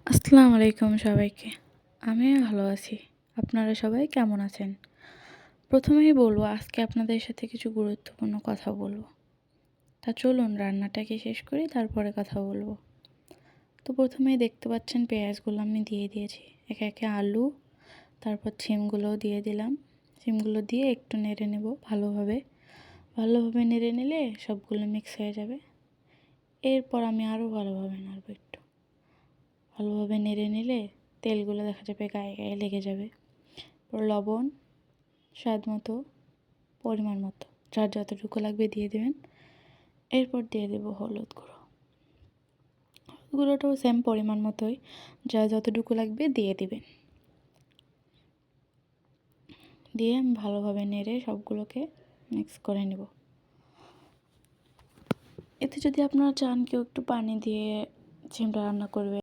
আসসালামু আলাইকুম সবাইকে। আমি ভালো আছি। আপনারা সবাই কেমন আছেন? প্রথমেই বলবো আজকে আপনাদের সাথে কিছু গুরুত্বপূর্ণ কথা বলবো। তা চলুন রান্নাটাকে শেষ করি তারপরে কথা বলবো। তো প্রথমেই দেখতে পাচ্ছেন পেঁয়াজগুলো আমি দিয়ে দিয়েছি। একে একে আলু, তারপর শিমগুলোও দিয়ে দিলাম। শিমগুলো দিয়ে একটু নেড়ে নেব ভালোভাবে। ভালোভাবে নেড়ে নিলে সবগুলো মিক্স হয়ে যাবে। এরপর আমি আরও ভালোভাবে নাড়ব একটু। ভালোভাবে নেড়ে নিলে তেলগুলো দেখা যাবে গায়ে গায়ে লেগে যাবে। লবণ স্বাদ মতো, পরিমাণ মতো, যার যতটুকু লাগবে দিয়ে দেবেন। এরপর দিয়ে দেব হলুদ গুঁড়ো। হলুদ গুঁড়োটাও সেম পরিমাণ মতোই, যা যতটুকু লাগবে দিয়ে দিবেন। দিয়ে আমি ভালোভাবে নেড়ে সবগুলোকে মিক্স করে নেব। এতে যদি আপনারা চান কেউ একটু পানি দিয়ে শিমটা রান্না করবে,